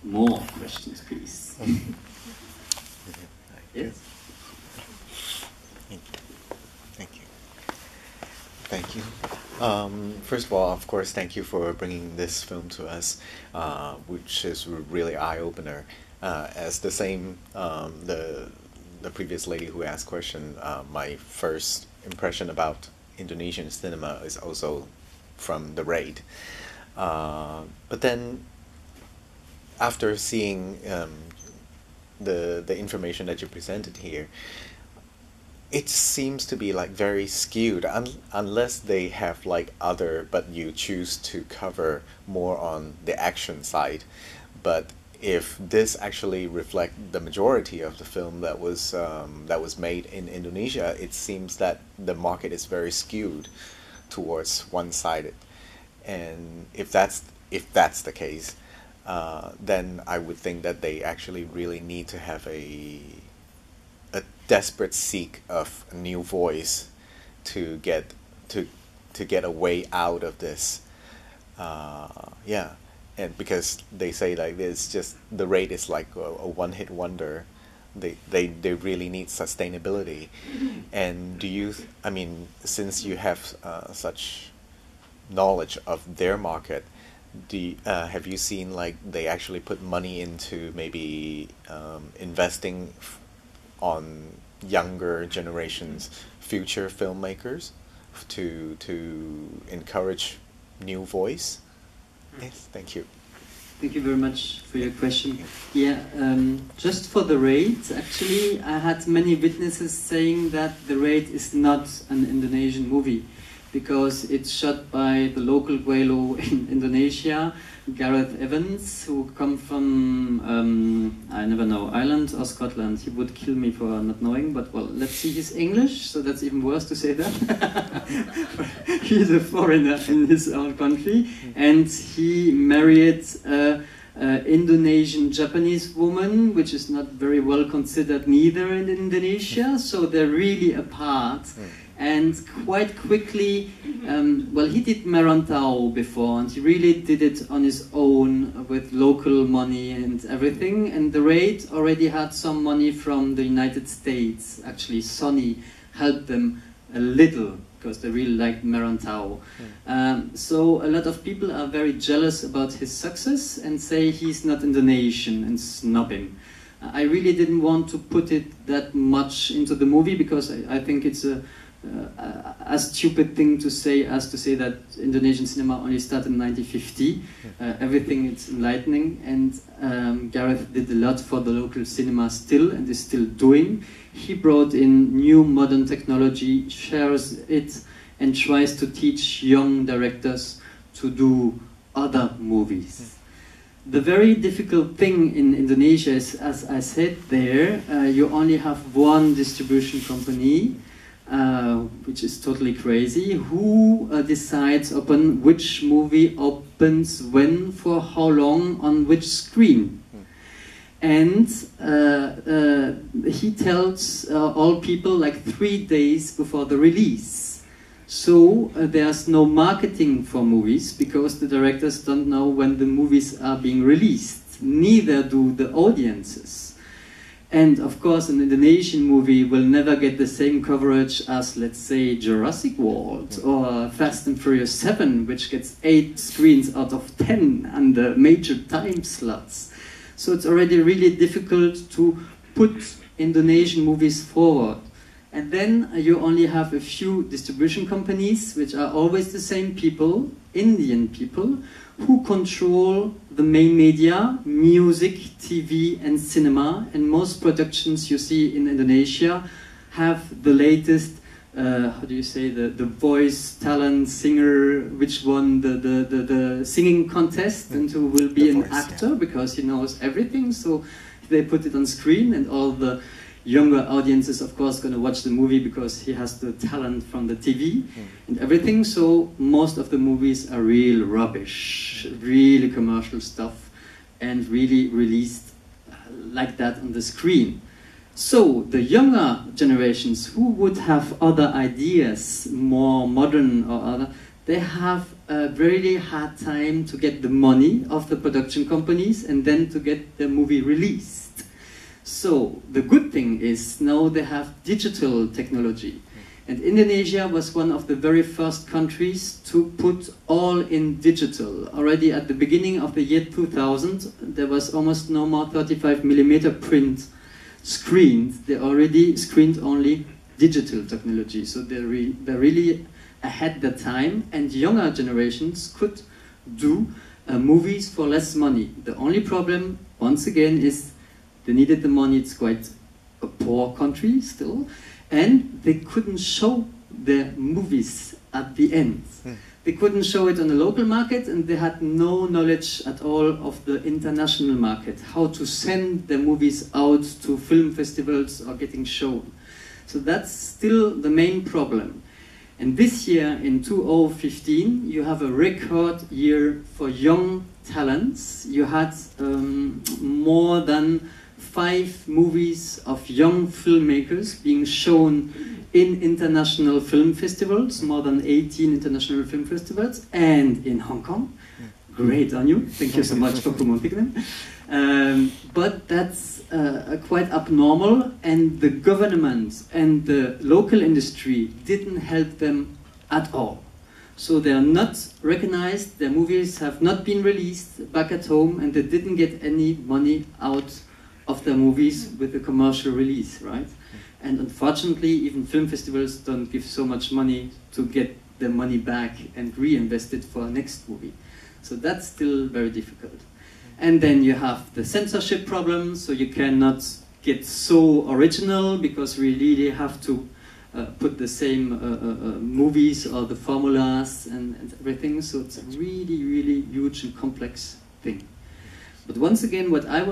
more questions, please. Yes. Thank you. Thank you. First of all, of course, thank you for bringing this film to us, which is really eye-opener. As the same, the previous lady who asked question, my first impression about Indonesian cinema is also from The Raid. But then, after seeing the information that you presented here, it seems to be like very skewed, unless they have like other, but you choose to cover more on the action side. But if this actually reflect the majority of the film that was made in Indonesia, it seems that the market is very skewed towards one-sided. And if that's the case, then I would think that they actually really need to have a desperate seek of a new voice to get a way out of this. Yeah, and because they say like this, just The Raid is like a one-hit wonder. They really need sustainability. And I mean, since you have such knowledge of their market, have you seen like they actually put money into maybe investing on younger generations, future filmmakers, to encourage new voice? Yes, thank you. Thank you very much for your question. Yeah, just for The Raid, actually, I had many witnesses saying that The Raid is not an Indonesian movie, because it's shot by the local Guelo in Indonesia, Gareth Evans, who come from, I never know, Ireland or Scotland. He would kill me for not knowing, but well, let's see his English, so that's even worse to say that. He's a foreigner in his own country, and he married an Indonesian-Japanese woman, which is not very well considered neither in Indonesia, so they're really apart. And quite quickly, well, he did Merantau before, and he really did it on his own with local money and everything. And The Raid already had some money from the United States. Actually, Sony helped them a little because they really liked Merantau. So a lot of people are very jealous about his success and say he's not Indonesian and snub him. I really didn't want to put it that much into the movie because I think it's a stupid thing to say as to say that Indonesian cinema only started in 1950. Everything is enlightening, and Gareth did a lot for the local cinema still, and is still doing. He brought in new modern technology, shares it, and tries to teach young directors to do other movies. The very difficult thing in Indonesia is, as I said there, you only have one distribution company, which is totally crazy, who decides upon which movie opens when, for how long, on which screen. And he tells all people like 3 days before the release. So there's no marketing for movies because the directors don't know when the movies are being released. Neither do the audiences. And of course, an Indonesian movie will never get the same coverage as, let's say, Jurassic World or Fast and Furious 7, which gets 8 screens out of 10 under major time slots. So it's already really difficult to put Indonesian movies forward. And then you only have a few distribution companies, which are always the same people, Indian people, who control the main media, music, TV and cinema, and most productions you see in Indonesia have the latest, how do you say, the voice talent singer, which won the singing contest and who will be an actor because he knows everything, so they put it on screen, and all the younger audiences, of course, going to watch the movie because he has the talent from the TV and everything. So most of the movies are real rubbish, really commercial stuff, and really released like that on the screen. So the younger generations who would have other ideas, more modern or other, they have a very hard time to get the money of the production companies and then to get the movie released. So the good thing is now they have digital technology. And Indonesia was one of the very first countries to put all in digital. Already at the beginning of the year 2000, there was almost no more 35mm print screens. They already screened only digital technology. So they're really ahead the time, and younger generations could do movies for less money. The only problem, once again, is they needed the money. It's quite a poor country still. And they couldn't show their movies at the end. They couldn't show it on the local market, and they had no knowledge at all of the international market, how to send their movies out to film festivals or getting shown. So that's still the main problem. And this year, in 2015, you have a record year for young talents. You had more than 5 movies of young filmmakers being shown in international film festivals, more than 18 international film festivals, and in Hong Kong. Great on you. Thank you so much for promoting them. But that's quite abnormal, and the government and the local industry didn't help them at all. So they are not recognized, their movies have not been released back at home, and they didn't get any money out of their movies with a commercial release, right? And unfortunately, even film festivals don't give so much money to get their money back and reinvest it for a next movie. So that's still very difficult. And then you have the censorship problem, so you cannot get so original because we really have to put the same movies or the formulas and everything. So it's a really, really huge and complex thing. But once again, what I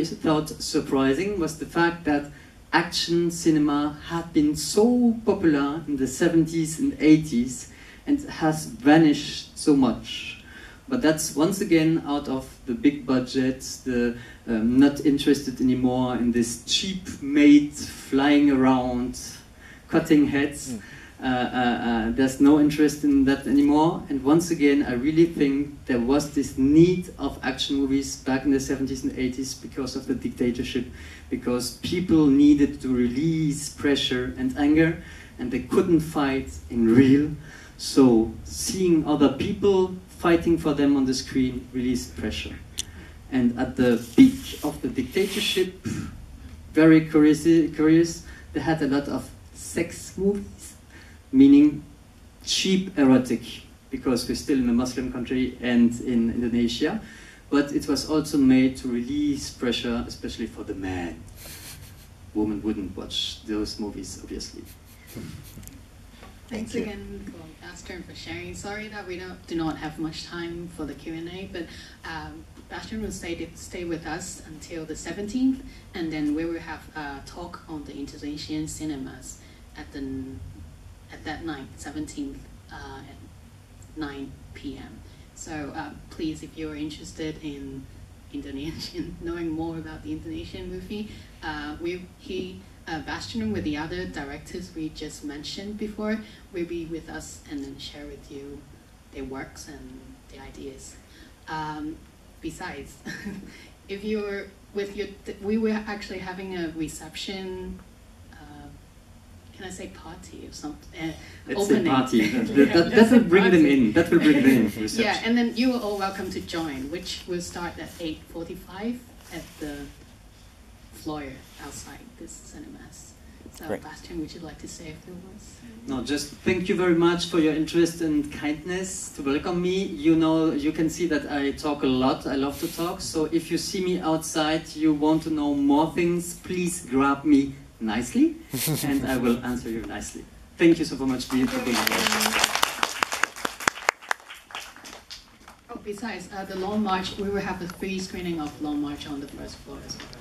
thought surprising was the fact that action cinema had been so popular in the 70s and 80s and has vanished so much. But that's once again out of the big budgets, the not interested anymore in this cheap-made flying around, cutting heads. There's no interest in that anymore, and once again I really think there was this need of action movies back in the 70s and 80s because of the dictatorship, because people needed to release pressure and anger and they couldn't fight in real, so seeing other people fighting for them on the screen released pressure. And at the peak of the dictatorship, very curious, they had a lot of sex movies, meaning cheap erotic, because we're still in a Muslim country and in Indonesia, but it was also made to release pressure, especially for the man. Women wouldn't watch those movies, obviously. Thanks again for Bastian for sharing. Sorry that we do not have much time for the Q&A, but Bastian will stay with us until the 17th, and then we will have a talk on the Indonesian cinemas at that night, 17th at 9 p.m. So please, if you're interested in Indonesian, knowing more about the Indonesian movie, Bastian with the other directors we just mentioned before will be with us and then share with you their works and the ideas. Besides, if you're with we were actually having a reception. Can I say party or something? Let's say party. That will bring them in. That will bring them in. Reception. Yeah, and then you are all welcome to join, which will start at 8:45 at the floor outside this cinemas. So, great. Bastian, would you like to say a few words? No, just thank you very much for your interest and kindness to welcome me. You know, you can see that I talk a lot. I love to talk. So if you see me outside, you want to know more things, please grab me nicely, and I will answer you nicely. Thank you so much for being here. Oh, besides the Long March, we will have a free screening of Long March on the first floor as well.